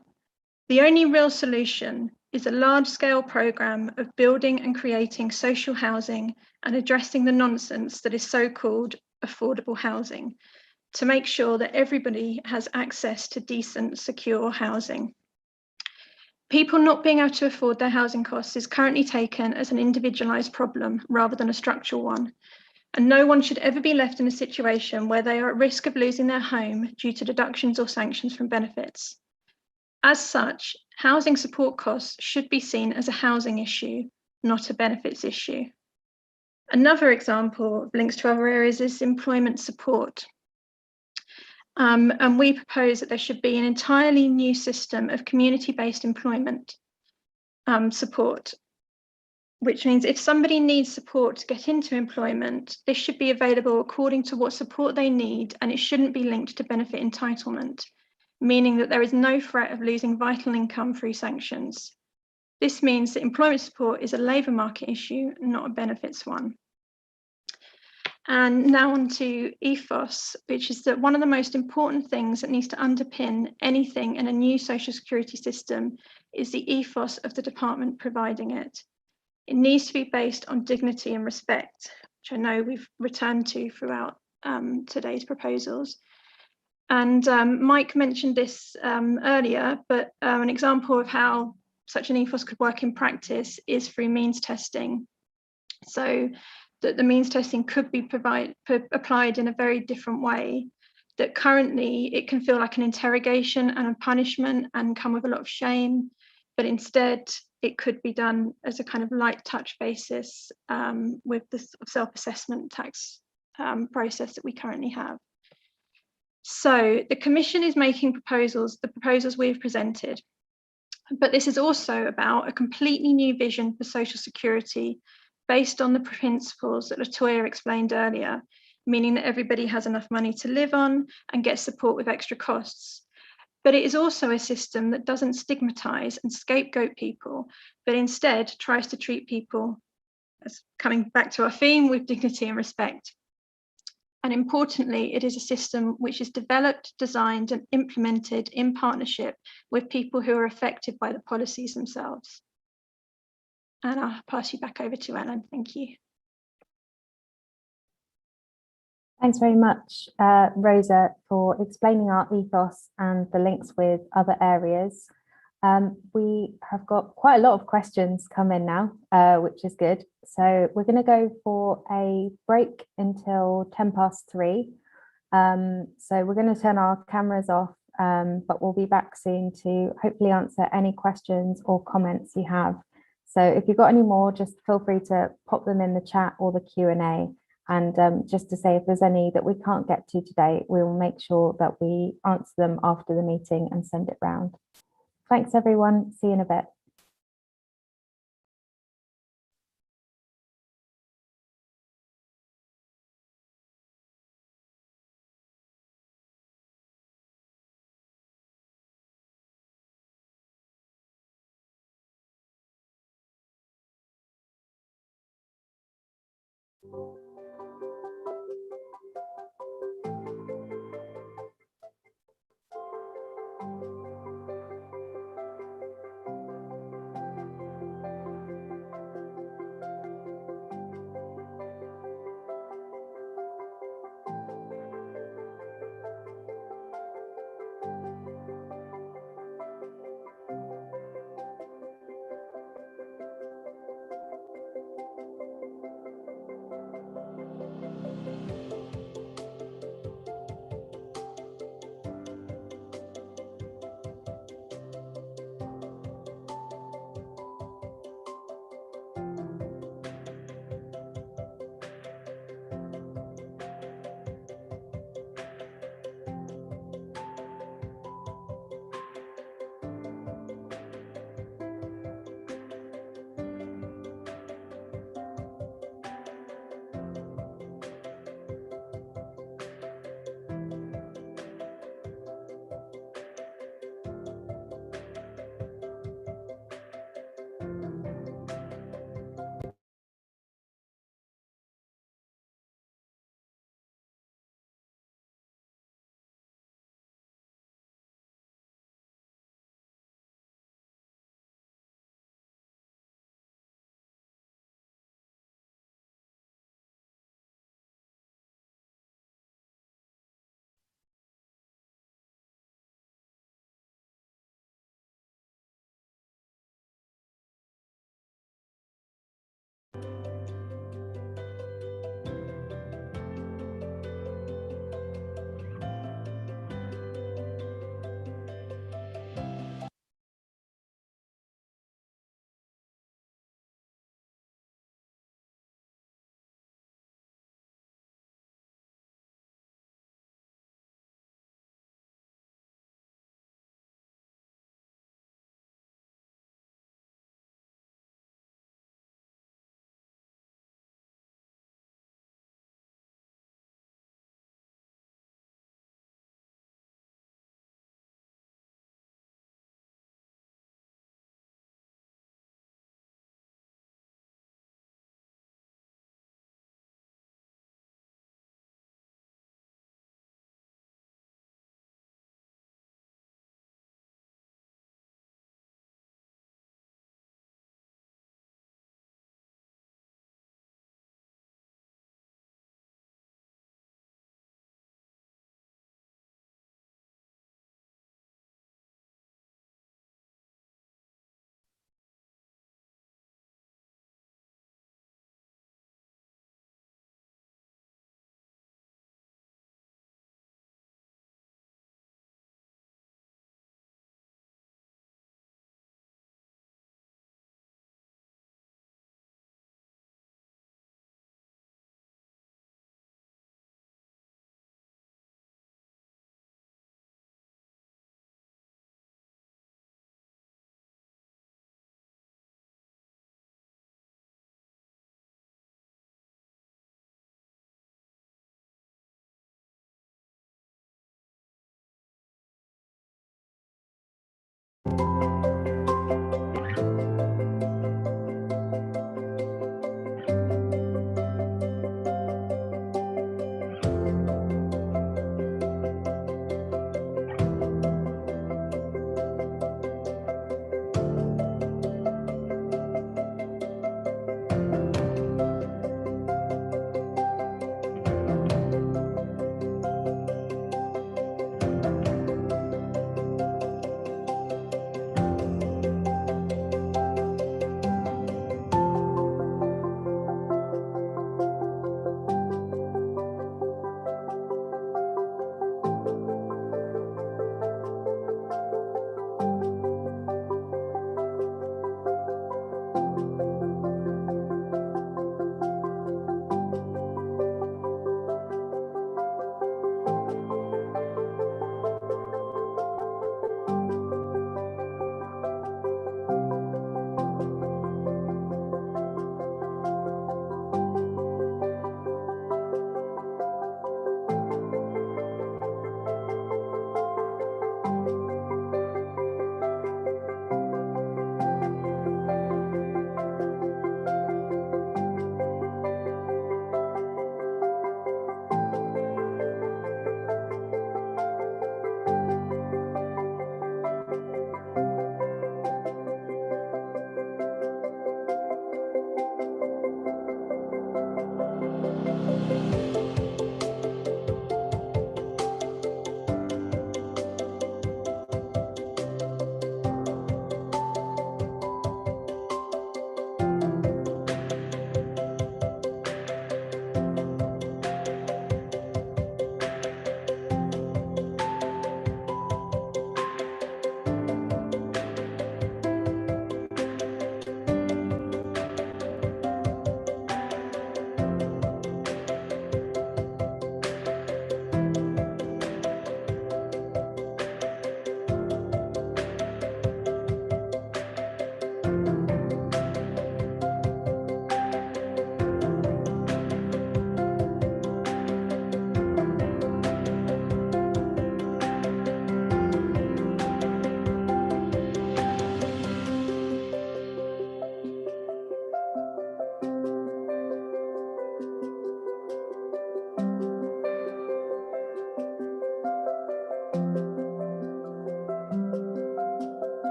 the only real solution is a large-scale programme of building and creating social housing and addressing the nonsense that is so-called affordable housing to make sure that everybody has access to decent, secure housing. People not being able to afford their housing costs is currently taken as an individualised problem rather than a structural one, and no one should ever be left in a situation where they are at risk of losing their home due to deductions or sanctions from benefits. As such, housing support costs should be seen as a housing issue, not a benefits issue. Another example of links to other areas is employment support. And we propose that there should be an entirely new system of community-based employment support, which means if somebody needs support to get into employment, this should be available according to what support they need, and it shouldn't be linked to benefit entitlement, meaning that there is no threat of losing vital income through sanctions. This means that employment support is a labour market issue, not a benefits one. And now on to ethos, which is that one of the most important things that needs to underpin anything in a new social security system is the ethos of the department providing it. It needs to be based on dignity and respect, which I know we've returned to throughout today's proposals. And Mike mentioned this earlier, but an example of how such an ethos could work in practice is through means testing. So that the means testing could be applied in a very different way, that currently it can feel like an interrogation and a punishment and come with a lot of shame, but instead it could be done as a kind of light touch basis with the self-assessment tax process that we currently have. So the Commission is making proposals, the proposals we've presented, but this is also about a completely new vision for social security based on the principles that Latoya explained earlier, meaning that everybody has enough money to live on and get support with extra costs. But it is also a system that doesn't stigmatise and scapegoat people, but instead tries to treat people, as coming back to our theme, with dignity and respect. And importantly, it is a system which is developed, designed and implemented in partnership with people who are affected by the policies themselves. And I'll pass you back over to Ellen. Thank you. Thanks very much, Rosa, for explaining our ethos and the links with other areas. We have got quite a lot of questions come in now, which is good. So we're going to go for a break until 3:10. So we're going to turn our cameras off, but we'll be back soon to hopefully answer any questions or comments you have. So if you've got any more, just feel free to pop them in the chat or the Q&A. And just to say, if there's any that we can't get to today, we'll make sure that we answer them after the meeting and send it round. Thanks, everyone. See you in a bit.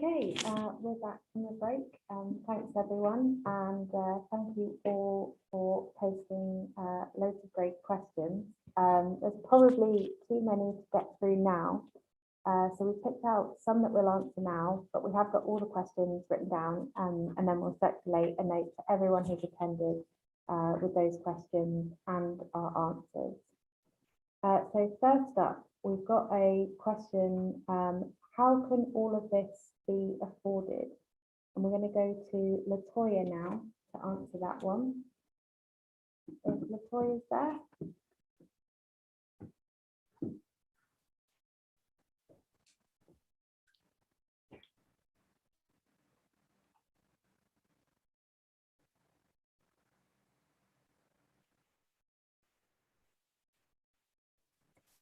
Okay, we're back from the break. Thanks everyone, and thank you all for posting loads of great questions. There's probably too many to get through now, so we picked out some that we'll answer now, but we have got all the questions written down, and then we'll circulate a note to everyone who's attended with those questions and our answers. So first up, we've got a question, how can all of this be afforded? And we're going to go to Latoya now to answer that one. If Latoya's there.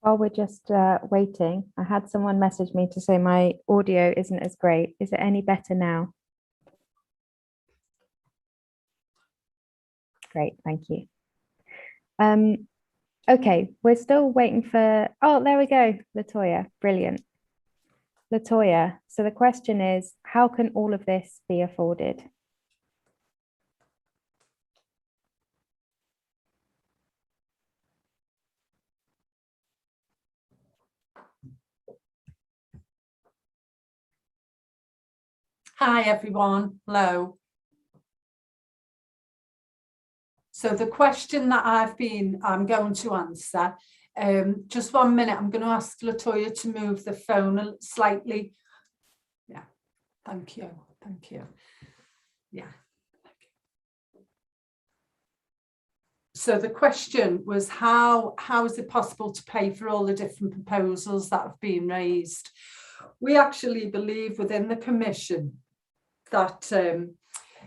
While we're just waiting, I had someone message me to say my audio isn't as great. Is it any better now? Great, thank you. Okay, we're still waiting for, oh, there we go, Latoya, brilliant. Latoya, so the question is, how can all of this be afforded? Hi everyone, hello. So the question that I'm going to answer, just 1 minute, I'm going to ask Latoya to move the phone slightly. Yeah, thank you, yeah. So the question was how is it possible to pay for all the different proposals that have been raised? We actually believe within the Commission that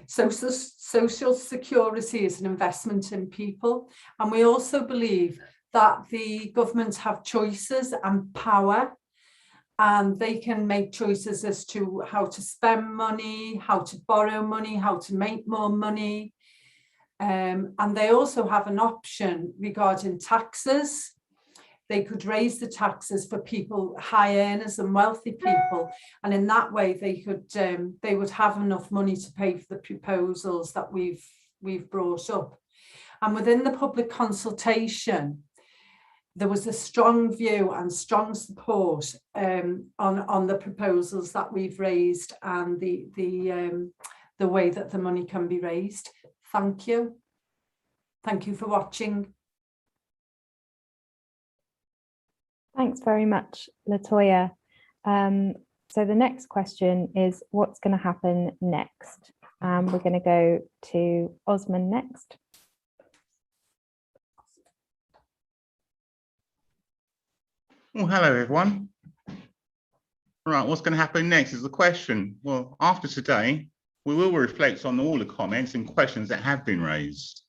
social security is an investment in people, and we also believe that the governments have choices and power, and they can make choices as to how to spend money, how to borrow money, how to make more money. And they also have an option regarding taxes. They could raise the taxes for people, high earners and wealthy people, and in that way they would have enough money to pay for the proposals that we've brought up. And within the public consultation, there was a strong view and strong support on the proposals that we've raised and the way that the money can be raised. Thank you. Thank you for watching. Thanks very much, Latoya. So the next question is, what's going to happen next? We're going to go to Osman next. Well, hello, everyone. Right, what's going to happen next is the question. Well, after today, we will reflect on all the comments and questions that have been raised.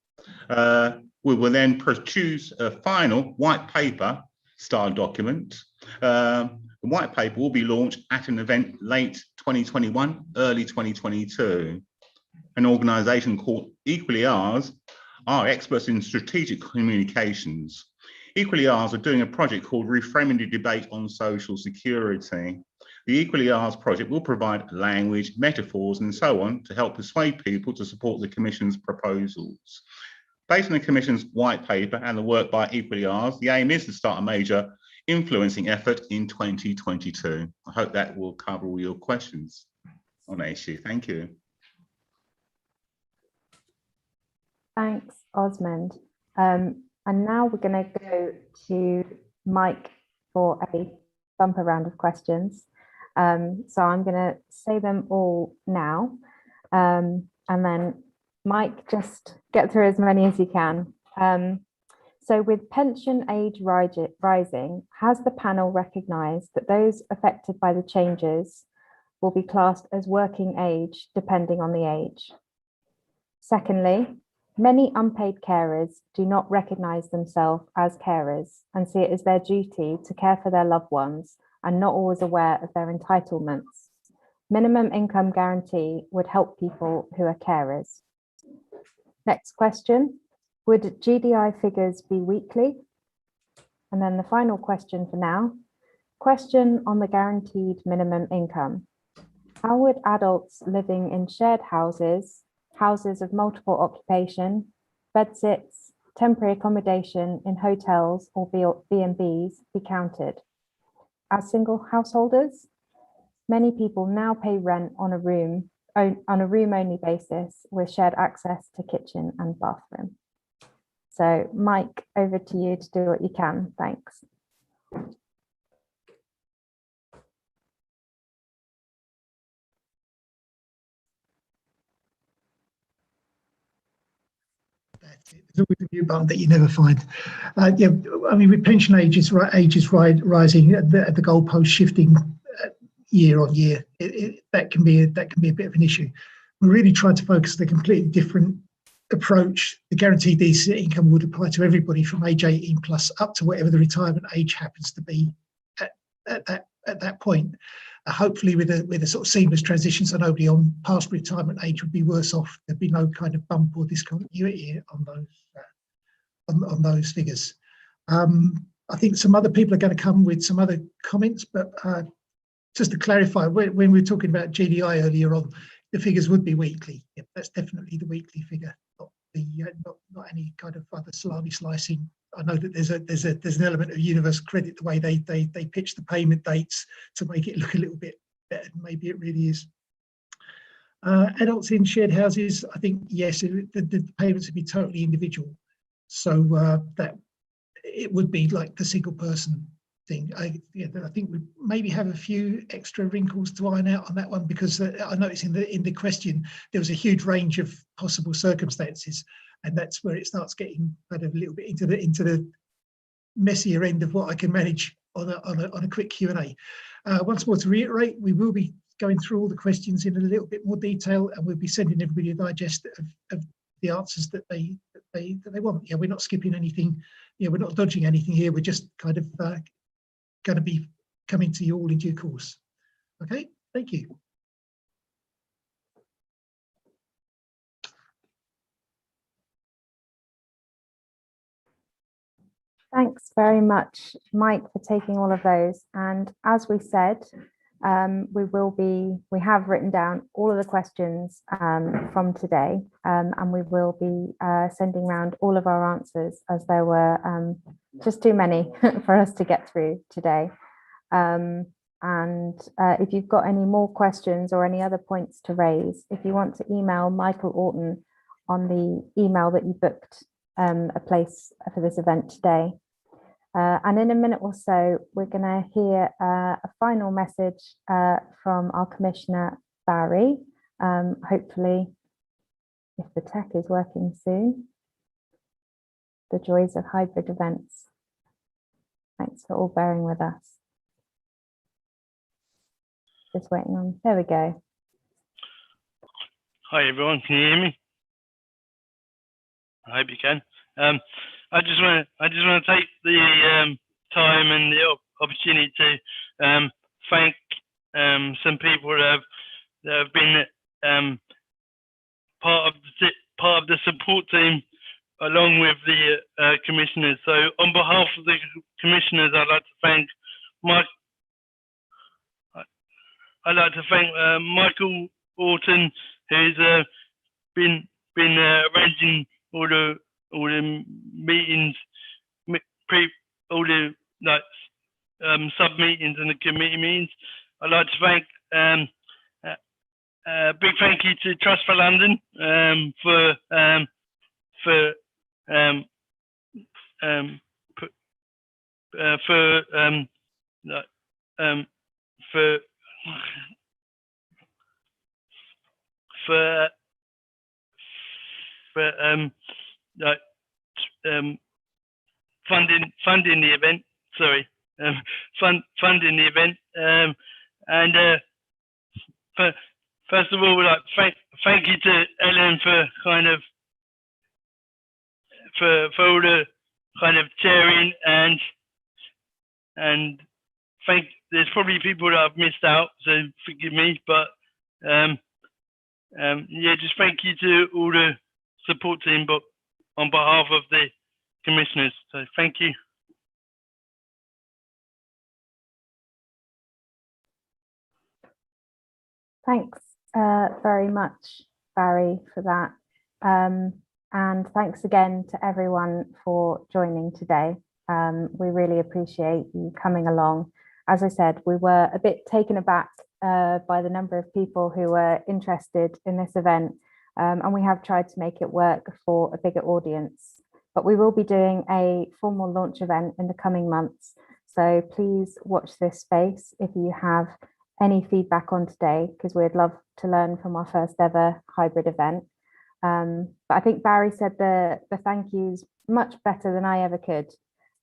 We will then produce a final white paper style document. The white paper will be launched at an event late 2021, early 2022. An organisation called Equally Ours are experts in strategic communications. Equally Ours are doing a project called Reframing the Debate on Social Security. The Equally Ours project will provide language, metaphors, and so on to help persuade people to support the Commission's proposals. Based on the Commission's white paper and the work by Equally Ours, the aim is to start a major influencing effort in 2022. I hope that will cover all your questions on that issue. Thank you. Thanks, Osmond. And now we're going to go to Mike for a bumper round of questions. So I'm going to say them all now, and then Mike, just get through as many as you can. So with pension age rising, has the panel recognised that those affected by the changes will be classed as working age depending on the age? Secondly, many unpaid carers do not recognise themselves as carers and see it as their duty to care for their loved ones and not always aware of their entitlements. Minimum income guarantee would help people who are carers. Next question, would GDI figures be weekly? And then the final question for now, question on the guaranteed minimum income. How would adults living in shared houses, houses of multiple occupation, bedsits, temporary accommodation in hotels or B&Bs be counted? As single householders, many people now pay rent on a room only basis with shared access to kitchen and bathroom. So Mike, over to you to do what you can. Thanks. There's always a mute button that you never find. Yeah, I mean, with pension ages rising, the goalpost shifting year on year, that can be a bit of an issue. We're really trying to focus on a completely different approach. The guaranteed decent income would apply to everybody from age 18 plus up to whatever the retirement age happens to be at that point. Hopefully with a sort of seamless transition, so nobody on past retirement age would be worse off. There'd be no kind of bump or discontinuity on those figures. I think some other people are going to come with some other comments, but just to clarify, when we were talking about GDI earlier on, the figures would be weekly. Yep, that's definitely the weekly figure, not not any kind of other salami slicing. I know that there's an element of universal credit the way they pitch the payment dates to make it look a little bit better than maybe it really is. Adults in shared houses, I think yes, the payments would be totally individual, so that it would be like the single person thing. I think we maybe have a few extra wrinkles to iron out on that one, because I noticed in the question there was a huge range of possible circumstances, and that's where it starts getting kind of a little bit into the messier end of what I can manage on a quick Q&A. Once more to reiterate, we will be going through all the questions in a little bit more detail, and we'll be sending everybody a digest of the answers that they want. Yeah, we're not skipping anything. Yeah, we're not dodging anything here. We're just kind of going to be coming to you all in due course. Okay, thank you. Thanks very much, Mike, for taking all of those. And as we said, we have written down all of the questions from today, and we will be sending around all of our answers, as there were just too many for us to get through today. If you've got any more questions or any other points to raise, if you want to email Michael Orton on the email that you booked a place for this event today. And in a minute or so, we're going to hear a final message from our Commissioner, Barry. Hopefully, if the tech is working soon. The joys of hybrid events. Thanks for all bearing with us. Just waiting on, there we go. Hi everyone, can you hear me? I hope you can. I just want to take the time and the opportunity to thank some people that have been part of the support team along with the commissioners. So on behalf of the commissioners, I'd like to thank Michael Orton, who's been arranging all the meetings, all the sub meetings and the committee meetings. I'd like to thank big thank you to Trust for London for funding the event. Sorry, funding the event. And first of all, like thank you to Ellen for kind of for all the kind of chairing and there's probably people that I've missed out, so forgive me, but yeah, just thank you to all the support team, but on behalf of the commissioners. So thank you. Thanks very much, Barry, for that. And thanks again to everyone for joining today. We really appreciate you coming along. As I said, we were a bit taken aback by the number of people who were interested in this event, and we have tried to make it work for a bigger audience. But we will be doing a formal launch event in the coming months, so please watch this space if you have any feedback on today, because we'd love to learn from our first ever hybrid event. But I think Barry said the thank yous much better than I ever could.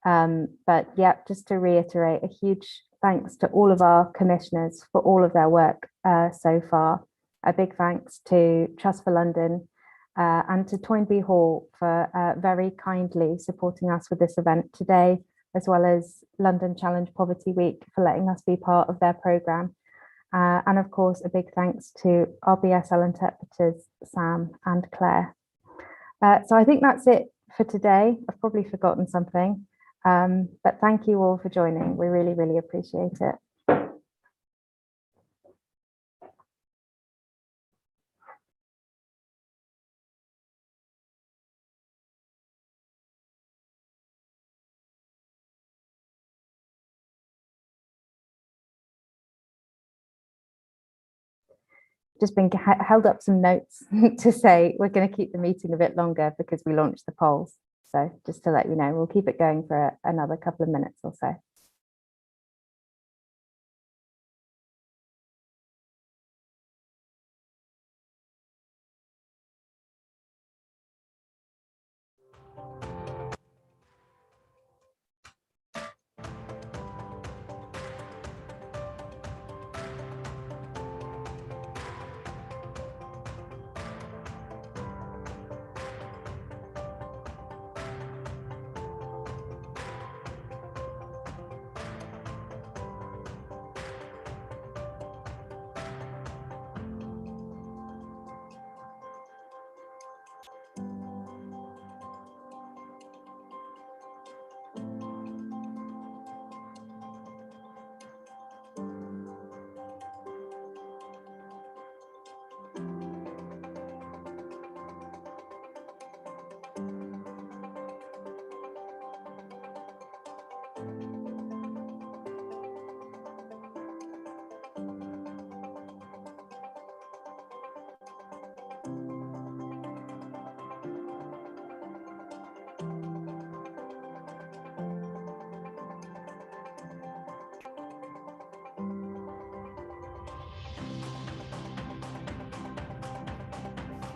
But yeah, just to reiterate, a huge thanks to all of our commissioners for all of their work so far. A big thanks to Trust for London and to Toynbee Hall for very kindly supporting us with this event today, as well as London Challenge Poverty Week for letting us be part of their programme. And of course, a big thanks to our BSL interpreters, Sam and Claire. So I think that's it for today. I've probably forgotten something, but thank you all for joining. We really, really appreciate it. Just been held up some notes to say we're going to keep the meeting a bit longer because we launched the polls. So just to let you know, we'll keep it going for another couple of minutes or so.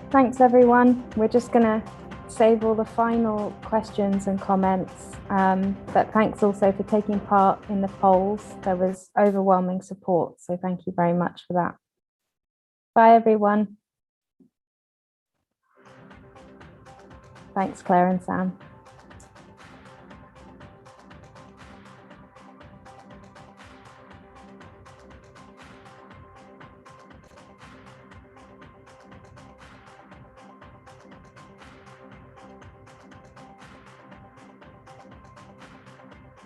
Thanks everyone. We're just gonna save all the final questions and comments, but thanks also for taking part in the polls. There was overwhelming support, so thank you very much for that. Bye everyone. Thanks Claire and Sam.